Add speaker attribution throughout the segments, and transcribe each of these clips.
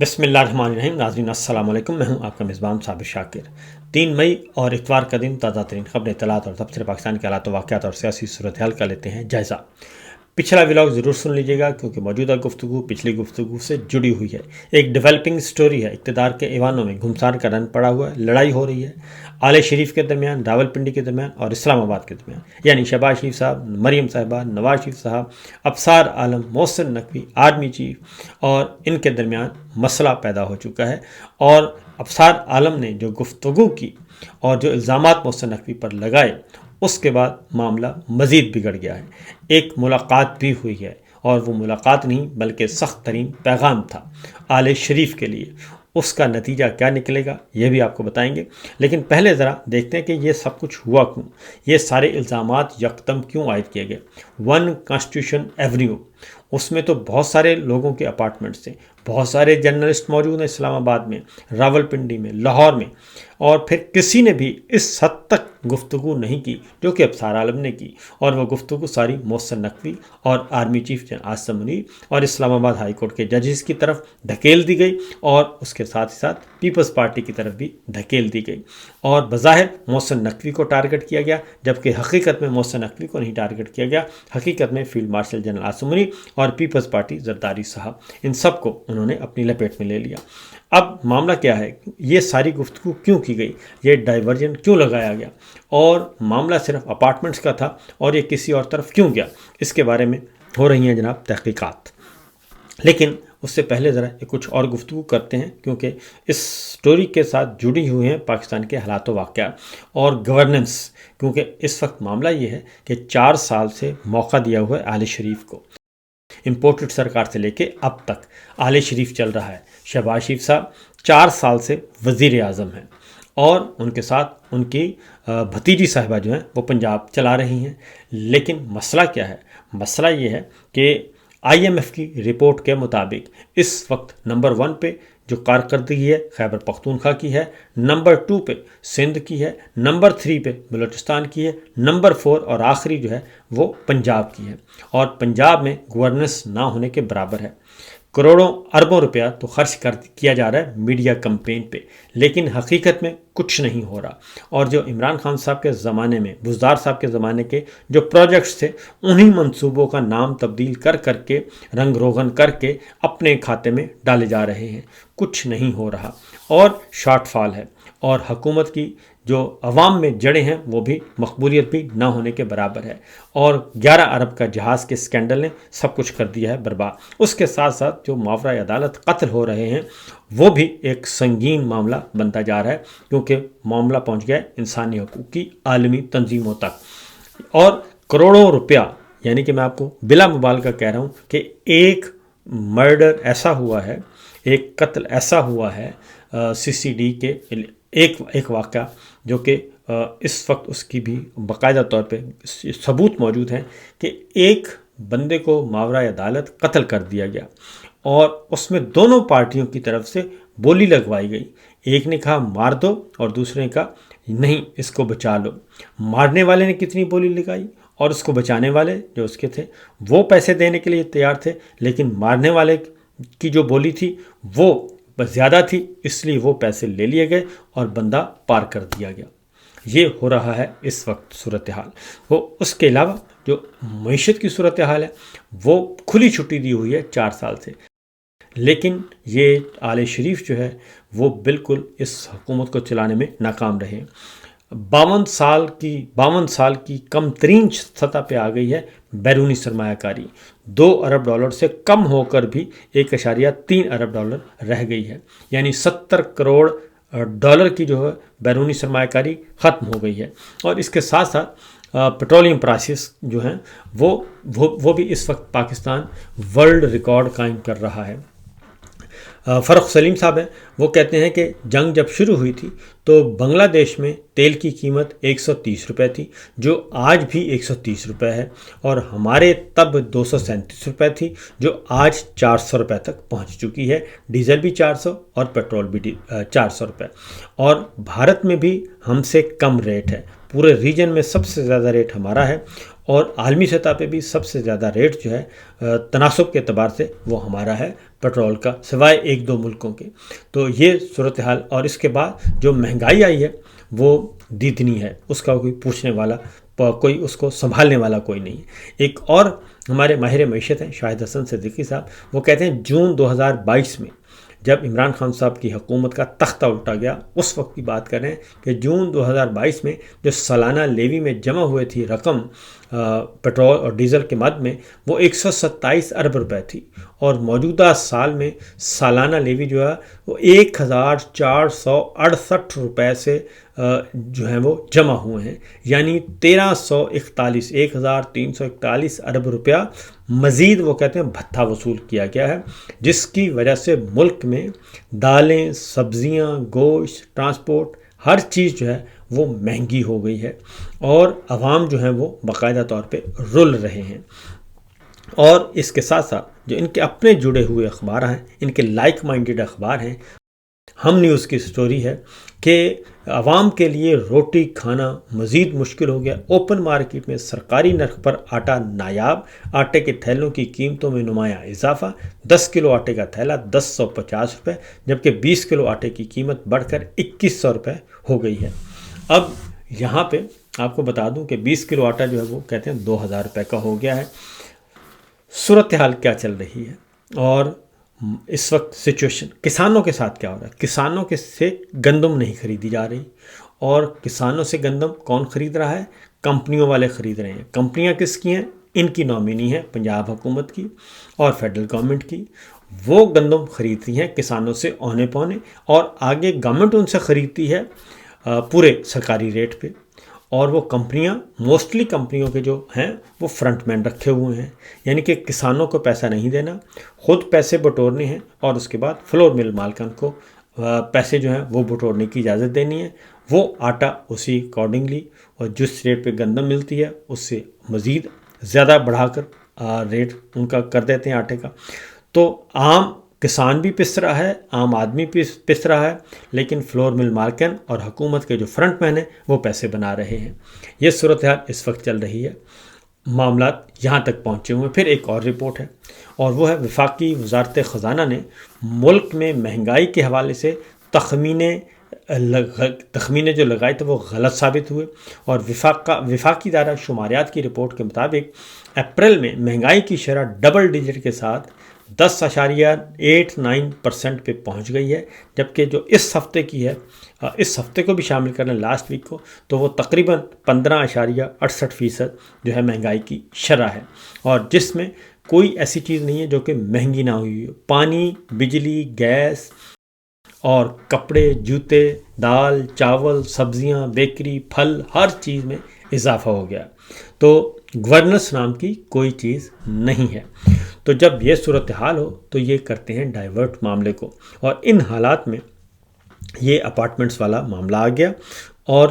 Speaker 1: بسم اللہ الرحمن الرحیم. ناظرین السلام علیکم. میں ہوں آپ کا میزبان صابر شاکر. 3 مئی اور اتوار کا دن تازہ ترین خبریں، اطلاعات اور تبصرے پاکستان کے حالات و واقعات اور سیاسی صورتحال کا لیتے ہیں جائزہ. پچھلا ولاگ ضرور سن لیجیے گا کیونکہ موجودہ گفتگو پچھلی گفتگو سے جڑی ہوئی ہے. ایک ڈیولپنگ سٹوری ہے. اقتدار کے ایوانوں میں گھمسان کا رن پڑا ہوا ہے. لڑائی ہو رہی ہے آل شریف کے درمیان، راولپنڈی کے درمیان اور اسلام آباد کے درمیان، یعنی شہباز شریف صاحب، مریم صاحبہ، نواز شریف صاحب، ابصار عالم، محسن نقوی، آرمی چیف اور ان کے درمیان مسئلہ پیدا ہو چکا ہے. اور ابصار عالم نے جو گفتگو کی اور جو الزامات محسن نقوی پر لگائے، اس کے بعد معاملہ مزید بگڑ گیا ہے. ایک ملاقات بھی ہوئی ہے اور وہ ملاقات نہیں بلکہ سخت ترین پیغام تھا آل شریف کے لیے. اس کا نتیجہ کیا نکلے گا یہ بھی آپ کو بتائیں گے، لیکن پہلے ذرا دیکھتے ہیں کہ یہ سب کچھ ہوا کیوں، یہ سارے الزامات یکدم کیوں عائد کیے گئے. 1 کانسٹیٹیوشن ایونیو، اس میں تو بہت سارے لوگوں کے اپارٹمنٹس تھے، بہت سارے جرنلسٹ موجود ہیں اسلام آباد میں، راولپنڈی میں، لاہور میں، اور پھر کسی نے بھی اس حد تک گفتگو نہیں کی جو کہ ابصار عالم نے کی. اور وہ گفتگو ساری محسن نقوی اور آرمی چیف عاصم منیر اور اسلام آباد ہائی کورٹ کے ججز کی طرف دھکیل دی گئی اور اس کے ساتھ ہی ساتھ پیپلز پارٹی کی طرف بھی دھکیل دی گئی. اور بظاہر محسن نقوی کو ٹارگٹ کیا گیا، جبکہ حقیقت میں محسن نقوی کو نہیں ٹارگٹ کیا گیا. حقیقت میں field marshal general Asim Munir اور پیپلز پارٹی زرداری صاحب، ان سب کو انہوں نے اپنی لپیٹ میں لے لیا. اب معاملہ کیا ہے، یہ ساری گفتگو کیوں کی گئی، یہ ڈائیورژن کیوں لگایا گیا، اور معاملہ صرف اپارٹمنٹس کا تھا اور یہ کسی اور طرف کیوں گیا، اس کے بارے میں ہو رہی ہیں جناب تحقیقات. لیکن اس سے پہلے ذرا کچھ اور گفتگو کرتے ہیں کیونکہ اس سٹوری کے ساتھ جڑی ہوئی ہیں پاکستان کے حالات و واقعات اور گورننس. کیونکہ اس وقت معاملہ یہ ہے کہ 4 سال سے موقع دیا ہوا ہے آل شریف کو. امپورٹڈ سرکار سے لے کے اب تک آل شریف چل رہا ہے. شہباز شریف صاحب 4 سال سے وزیر اعظم ہیں اور ان کے ساتھ ان کی بھتیجی صاحبہ جو ہیں وہ پنجاب چلا رہی ہیں. لیکن مسئلہ کیا ہے، مسئلہ یہ ہے کہ IMF کی رپورٹ کے مطابق اس وقت نمبر 1 پہ جو کارکردگی ہے خیبر پختونخوا کی ہے، نمبر 2 پہ سندھ کی ہے، نمبر 3 پہ بلوچستان کی ہے، نمبر 4 اور آخری جو ہے وہ پنجاب کی ہے. اور پنجاب میں گورننس نہ ہونے کے برابر ہے. کروڑوں اربوں روپیہ تو خرچ کیا جا رہا ہے میڈیا کمپین پہ، لیکن حقیقت میں کچھ نہیں ہو رہا. اور جو عمران خان صاحب کے زمانے میں، بزدار صاحب کے زمانے کے جو پروجیکٹس تھے، انہی منصوبوں کا نام تبدیل کر کے رنگ روغن کر کے اپنے کھاتے میں ڈالے جا رہے ہیں. کچھ نہیں ہو رہا اور شارٹ فال ہے. اور حکومت کی جو عوام میں جڑیں ہیں وہ بھی مقبولیت بھی نہ ہونے کے برابر ہے. اور 11 ارب کا جہاز کے اسکینڈل نے سب کچھ کر دیا ہے برباد. اس کے ساتھ ساتھ جو ماورائے عدالت قتل ہو رہے ہیں وہ بھی ایک سنگین معاملہ بنتا جا رہا ہے، کیونکہ معاملہ پہنچ گیا ہے انسانی حقوق کی عالمی تنظیموں تک. اور کروڑوں روپیہ، یعنی کہ میں آپ کو بلا مبالغہ کہہ رہا ہوں کہ ایک مرڈر ایسا ہوا ہے، ایک قتل ایسا ہوا ہے CCD کے ایک واقعہ جو کہ اس وقت اس کی بھی باقاعدہ طور پہ ثبوت موجود ہیں کہ ایک بندے کو ماورائے عدالت قتل کر دیا گیا اور اس میں دونوں پارٹیوں کی طرف سے بولی لگوائی گئی. ایک نے کہا مار دو اور دوسرے نے کہا نہیں اس کو بچا لو. مارنے والے نے کتنی بولی لگائی اور اس کو بچانے والے جو اس کے تھے وہ پیسے دینے کے لیے تیار تھے، لیکن مارنے والے کی جو بولی تھی وہ زیادہ تھی، اس لیے وہ پیسے لے لیے گئے اور بندہ پار کر دیا گیا. یہ ہو رہا ہے اس وقت صورتحال. وہ اس کے علاوہ جو معیشت کی صورتحال ہے وہ کھلی چھٹی دی ہوئی ہے 4 سال سے، لیکن یہ آل شریف جو ہے وہ بالکل اس حکومت کو چلانے میں ناکام رہے. 52 سال کی کم ترین سطح پہ آ گئی ہے بیرونی سرمایہ کاری. $2 ارب سے کم ہو کر بھی 1.3 ارب رہ گئی ہے، یعنی $70 کروڑ کی جو ہے بیرونی سرمایہ کاری ختم ہو گئی ہے. اور اس کے ساتھ ساتھ پیٹرولیم پرائسز جو ہیں وہ بھی اس وقت پاکستان ورلڈ ریکارڈ قائم کر رہا ہے. فرخ سلیم صاحب ہیں، وہ کہتے ہیں کہ جنگ جب شروع ہوئی تھی تو بنگلہ دیش میں تیل کی قیمت 130 روپے تھی، جو آج بھی 130 روپے ہے، اور ہمارے تب 237 روپے تھی، جو آج 400 روپے تک پہنچ چکی ہے. ڈیزل بھی 400 اور پیٹرول بھی 400 روپے. اور بھارت میں بھی ہم سے کم ریٹ ہے، پورے ریجن میں سب سے زیادہ ریٹ ہمارا ہے. اور عالمی سطح پہ بھی سب سے زیادہ ریٹ جو ہے تناسب کے اعتبار سے وہ ہمارا ہے پیٹرول کا، سوائے ایک دو ملکوں کے۔ تو یہ صورتحال، اور اس کے بعد جو مہنگائی آئی ہے وہ دیدنی ہے، اس کا کوئی پوچھنے والا، کوئی اس کو سنبھالنے والا کوئی نہیں ہے۔ ایک اور ہمارے ماہر معیشت ہیں شاہد حسن صدیقی صاحب، وہ کہتے ہیں جون 2022 میں جب عمران خان صاحب کی حکومت کا تختہ الٹا گیا، اس وقت کی بات کر رہے ہیں کہ جون 2022 میں جو سالانہ لیوی میں جمع ہوئے تھی رقم پیٹرول اور ڈیزل کے مد میں، وہ 127 ارب روپے تھی، اور موجودہ سال میں سالانہ لیوی جو ہے وہ 1468 روپے سے جو ہیں وہ جمع ہوئے ہیں، یعنی 1341 ارب روپیہ مزید وہ کہتے ہیں بھتہ وصول کیا گیا ہے، جس کی وجہ سے ملک میں دالیں، سبزیاں، گوشت، ٹرانسپورٹ، ہر چیز جو ہے وہ مہنگی ہو گئی ہے، اور عوام جو ہیں وہ باقاعدہ طور پہ رل رہے ہیں۔ اور اس کے ساتھ ساتھ جو ان کے اپنے جڑے ہوئے اخبار ہیں، ان کے لائک مائنڈڈ اخبار ہیں، ہم نیوز کی سٹوری ہے کہ عوام کے لیے روٹی کھانا مزید مشکل ہو گیا۔ اوپن مارکیٹ میں سرکاری نرخ پر آٹا نایاب، آٹے کے تھیلوں کی قیمتوں میں نمایاں اضافہ، 10 کلو آٹے کا تھیلا 1050 روپے، جبکہ 20 کلو آٹے کی قیمت بڑھ کر 2100 روپے ہو گئی ہے۔ اب یہاں پہ آپ کو بتا دوں کہ 20 کلو آٹا جو ہے وہ کہتے ہیں 2000 روپے کا ہو گیا ہے۔ صورتحال کیا چل رہی ہے، اور اس وقت سچویشن کسانوں کے ساتھ کیا ہو رہا ہے؟ کسانوں کے سے گندم نہیں خریدی جا رہی، اور کسانوں سے گندم کون خرید رہا ہے؟ کمپنیوں والے خرید رہے ہیں۔ کمپنیاں کس کی ہیں؟ ان کی نامینی ہے پنجاب حکومت کی اور فیڈرل گورنمنٹ کی۔ وہ گندم خریدتی ہیں کسانوں سے اونے پونے، اور آگے گورنمنٹ ان سے خریدتی ہے پورے سرکاری ریٹ پہ، اور وہ کمپنیاں موسٹلی کمپنیوں کے جو ہیں وہ فرنٹ مین رکھے ہوئے ہیں، یعنی کہ کسانوں کو پیسہ نہیں دینا، خود پیسے بٹورنے ہیں، اور اس کے بعد فلور مل مالکان کو پیسے جو ہیں وہ بٹورنے کی اجازت دینی ہے۔ وہ آٹا اسی اکارڈنگلی، اور جس ریٹ پہ گندم ملتی ہے اس سے مزید زیادہ بڑھا کر ریٹ ان کا کر دیتے ہیں آٹے کا۔ تو عام کسان بھی پس رہا ہے، عام آدمی پس رہا ہے، لیکن فلور مل مالکن اور حکومت کے جو فرنٹ مین ہیں وہ پیسے بنا رہے ہیں۔ یہ صورتحال اس وقت چل رہی ہے، معاملات یہاں تک پہنچے ہوئے ہیں۔ پھر ایک اور رپورٹ ہے، اور وہ ہے وفاقی وزارت خزانہ نے ملک میں مہنگائی کے حوالے سے تخمینے جو لگائے تھے وہ غلط ثابت ہوئے، اور وفاقی ادارہ شماریات کی رپورٹ کے مطابق اپریل میں مہنگائی کی شرح ڈبل ڈیجٹ کے ساتھ 10.89% پہ پہنچ گئی ہے، جبکہ جو اس ہفتے کی ہے، اس ہفتے کو بھی شامل کرنا لاسٹ ویک کو، تو وہ تقریباً 15.68% جو ہے مہنگائی کی شرح ہے، اور جس میں کوئی ایسی چیز نہیں ہے جو کہ مہنگی نہ ہوئی ہو۔ پانی، بجلی، گیس اور کپڑے، جوتے، دال، چاول، سبزیاں، بیکری، پھل، ہر چیز میں اضافہ ہو گیا۔ تو گورننس نام کی کوئی چیز نہیں ہے۔ تو جب یہ صورتحال ہو تو یہ کرتے ہیں ڈائیورٹ معاملے کو، اور ان حالات میں یہ اپارٹمنٹس والا معاملہ آ گیا، اور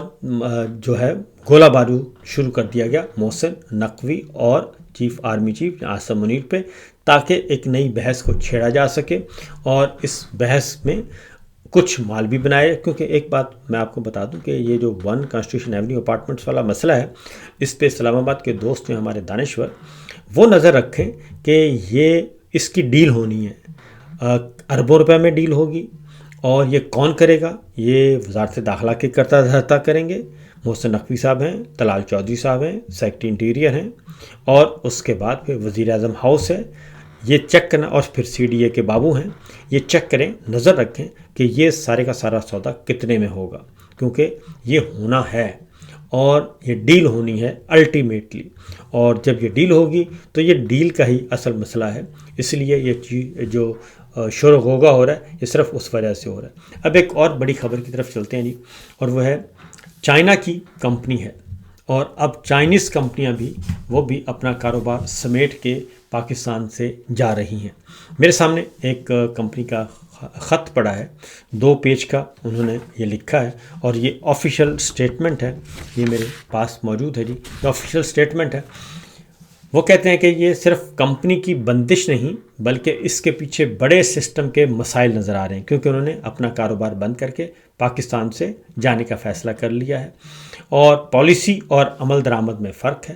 Speaker 1: جو ہے گولہ بارود شروع کر دیا گیا محسن نقوی اور chief army chief Asim Munir پہ، تاکہ ایک نئی بحث کو چھیڑا جا سکے، اور اس بحث میں کچھ مال بھی بنائے۔ کیونکہ ایک بات میں آپ کو بتا دوں کہ یہ جو 1 کانسٹیٹیوشن ایونیو اپارٹمنٹس والا مسئلہ ہے، اس پہ اسلام آباد کے دوست ہیں ہمارے دانشور، وہ نظر رکھیں کہ یہ اس کی ڈیل ہونی ہے، اربوں روپے میں ڈیل ہوگی، اور یہ کون کرے گا؟ یہ وزارت داخلہ کے کرتا دھرتا کریں گے، محسن نقوی صاحب ہیں، طلال چودھری صاحب ہیں، سیکرٹری انٹیریئر ہیں، اور اس کے بعد پھر وزیر اعظم ہاؤس ہے۔ یہ چیک کرنا، اور پھر سی ڈی اے کے بابو ہیں، یہ چیک کریں، نظر رکھیں کہ یہ سارے کا سارا سودا کتنے میں ہوگا، کیونکہ یہ ہونا ہے اور یہ ڈیل ہونی ہے الٹیمیٹلی، اور جب یہ ڈیل ہوگی تو یہ ڈیل کا ہی اصل مسئلہ ہے۔ اس لیے یہ چیز جو شور و غوغا ہو رہا ہے یہ صرف اس وجہ سے ہو رہا ہے۔ اب ایک اور بڑی خبر کی طرف چلتے ہیں جی، اور وہ ہے چائنا کی کمپنی ہے، اور اب چائنیز کمپنیاں بھی وہ بھی اپنا کاروبار سمیٹ کے پاکستان سے جا رہی ہیں۔ میرے سامنے ایک کمپنی کا خط پڑا ہے، 2 پیج کا انہوں نے یہ لکھا ہے، اور یہ آفیشیل سٹیٹمنٹ ہے، یہ میرے پاس موجود ہے جی، یہ آفیشیل سٹیٹمنٹ ہے۔ وہ کہتے ہیں کہ یہ صرف کمپنی کی بندش نہیں بلکہ اس کے پیچھے بڑے سسٹم کے مسائل نظر آ رہے ہیں، کیونکہ انہوں نے اپنا کاروبار بند کر کے پاکستان سے جانے کا فیصلہ کر لیا ہے، اور پالیسی اور عمل درآمد میں فرق ہے۔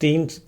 Speaker 1: 3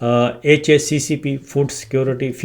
Speaker 1: HACCP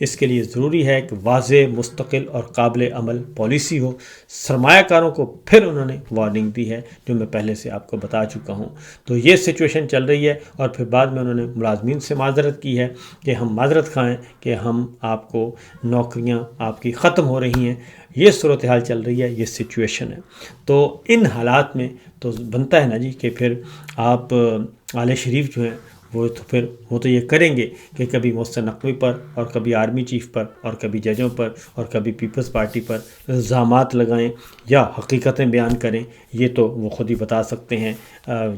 Speaker 1: اس کے لیے ضروری ہے کہ واضح، مستقل اور قابل عمل پالیسی ہو۔ سرمایہ کاروں کو پھر انہوں نے وارننگ دی ہے جو میں پہلے سے آپ کو بتا چکا ہوں۔ تو یہ سچویشن چل رہی ہے، اور پھر بعد میں انہوں نے ملازمین سے معذرت کی ہے کہ ہم معذرت خواہیں کہ ہم آپ کو نوکریاں آپ کی ختم ہو رہی ہیں۔ یہ صورتحال چل رہی ہے، یہ سچویشن ہے۔ تو ان حالات میں تو بنتا ہے نا جی کہ پھر آپ اعلی شریف جو ہیں وہ تو یہ کریں گے کہ کبھی محسن نقوی پر اور کبھی آرمی چیف پر اور کبھی ججوں پر اور کبھی پیپلز پارٹی پر الزامات لگائیں یا حقیقتیں بیان کریں۔ یہ تو وہ خود ہی بتا سکتے ہیں۔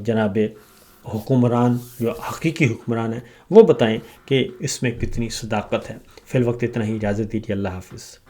Speaker 1: جناب حکمران جو حقیقی حکمران ہیں وہ بتائیں کہ اس میں کتنی صداقت ہے۔ فی الوقت اتنا ہی، اجازت دیجیے، اللہ حافظ۔